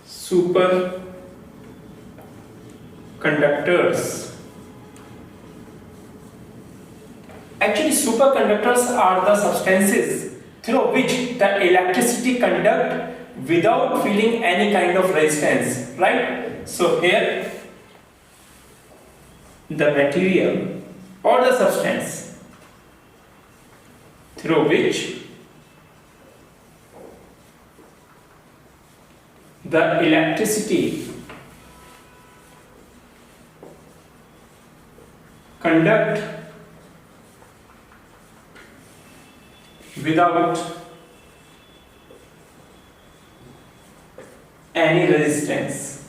superconductors. Actually, superconductors are the substances through which the electricity conduct without feeling any kind of resistance, right? So here the material or the substance through which the electricity conduct without any resistance.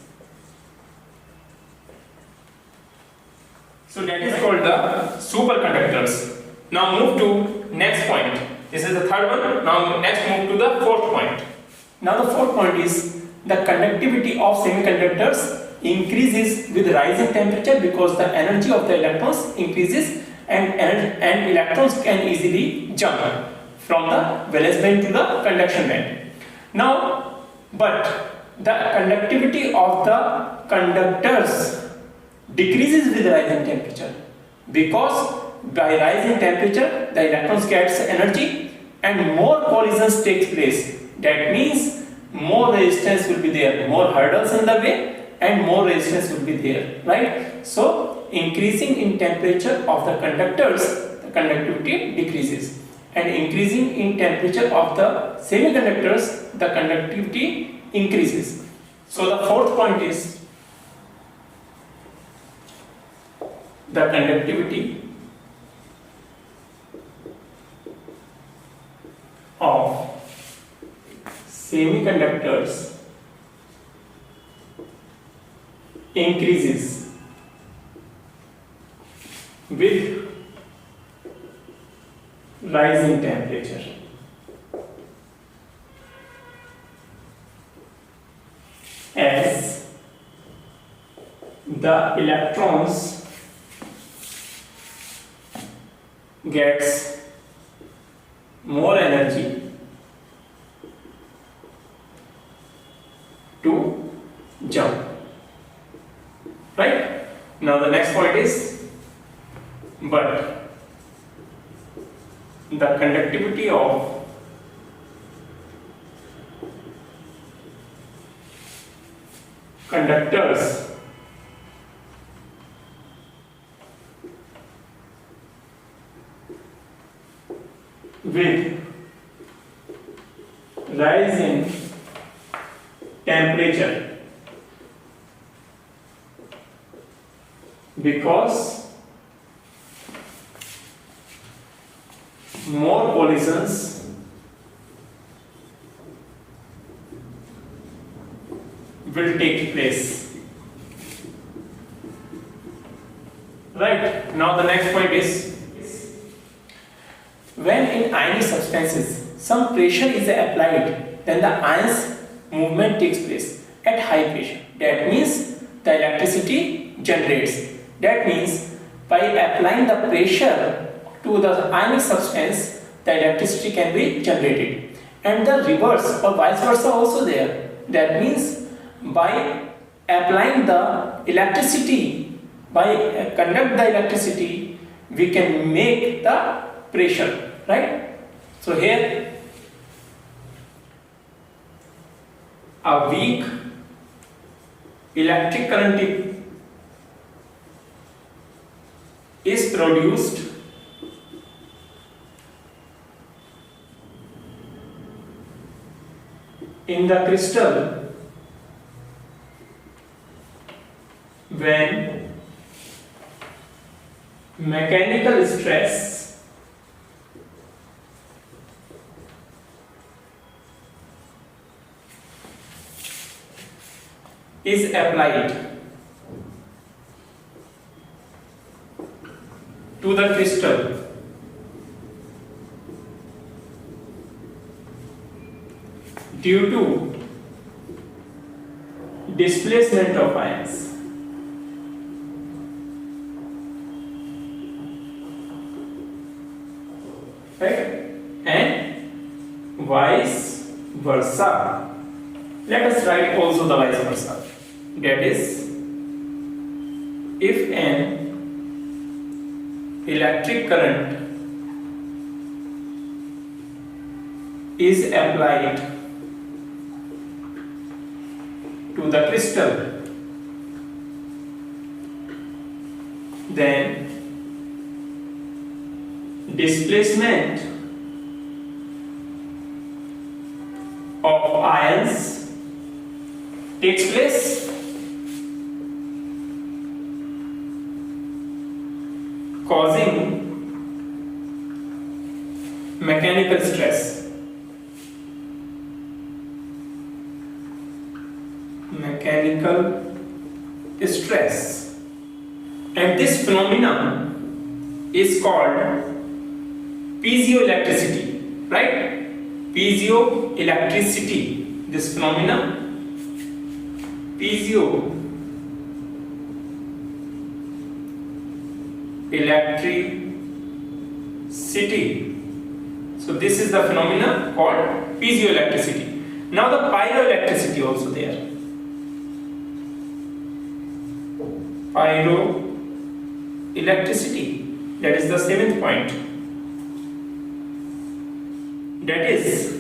So that is called the superconductors. Now move to next point. This is the third one. Now next move to the fourth point. Now the fourth point is the conductivity of semiconductors increases with rising temperature because the energy of the electrons increases and electrons can easily jump from the valence band to the conduction band. Now, but the conductivity of the conductors decreases with rising temperature because by rising temperature the electrons gets energy and more collisions takes place. That means more resistance will be there, more hurdles in the way and more resistance will be there, right? So increasing in temperature of the conductors, the conductivity decreases, and increasing in temperature of the semiconductors, the conductivity increases. So the fourth point is the conductivity of semiconductors increases with rising temperature. As the electrons gets more energy to jump, right? Now the next point is, but the conductivity of conductors with rise in temperature because more collisions will take place. Right, now the next point is, when in ionic substances some pressure is applied, then the ions movement takes place at high pressure. That means the electricity generates. That means by applying the pressure to the ionic substance, the electricity can be generated. And the reverse or vice versa also there. That means by applying the electricity, by conduct the electricity, we can make the pressure, right? So here a weak electric current is produced in the crystal when mechanical stress is applied to the crystal due to displacement of ions. Right? And vice versa. Let us write also the vice versa. That is, if an electric current is applied to the crystal, then displacement of ions takes place, causing mechanical stress. And this phenomenon is called piezoelectricity, right? Piezoelectricity. This phenomenon, piezoelectricity. So this is the phenomenon called piezoelectricity. Now the pyroelectricity also there. Pyroelectricity, that is the 7th point. That is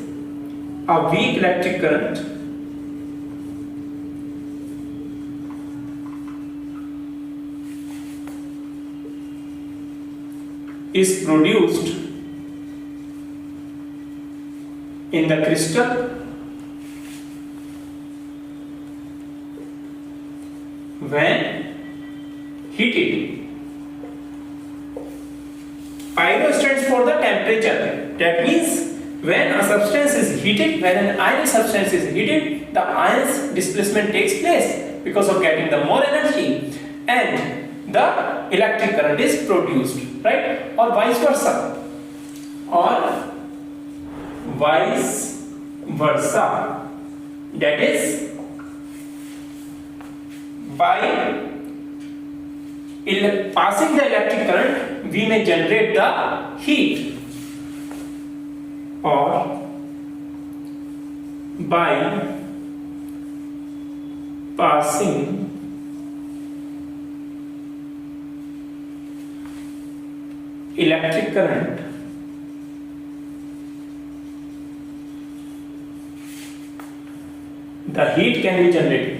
a weak electric current is produced in the crystal when heated. Pyro stands for the temperature. That means when a substance is heated, when an ionic substance is heated, the ion's displacement takes place because of getting the more energy, and the electric current is produced, right? Or vice versa. That is, by passing the electric current, we may generate the heat, or by passing electric current, the heat can be generated.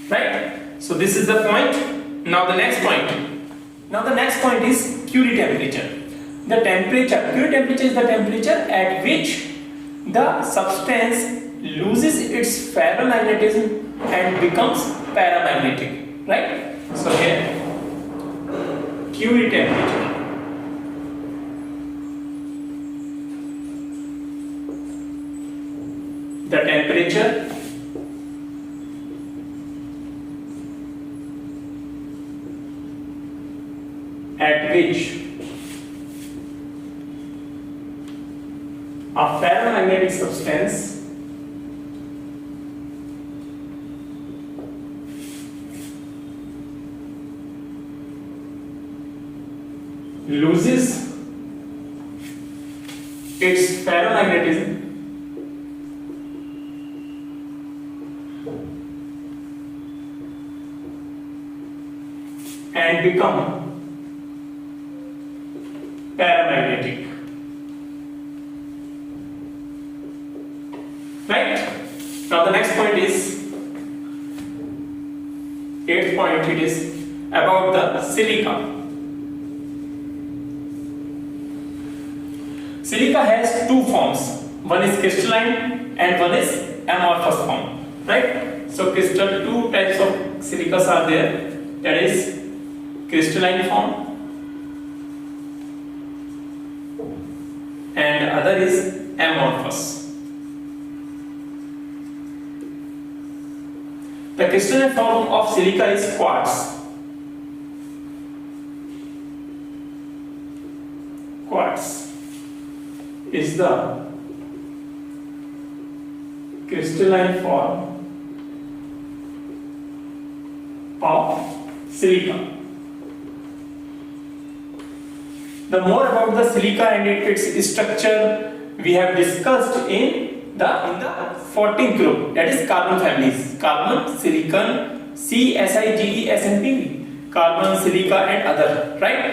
Right? So this is the point. Now the next point is Curie temperature. Curie temperature is the temperature at which the substance loses its ferromagnetism and becomes paramagnetic, right? So here, Curie temperature. The temperature at which a ferromagnetic substance loses its ferromagnetism and become paramagnetic. Right? Now the next point is 8th point. It is about the silica. Silica has two forms. One is crystalline and one is amorphous form. Right? So two types of silicas are there. That is crystalline form and other is amorphous. The crystalline form of silica is quartz. Quartz is the crystalline form of silica. The more about the silica and its structure we have discussed in the 14th group, that is carbon families: carbon, silicon, C, Si, Ge, S and Pb, carbon, silica and other, right?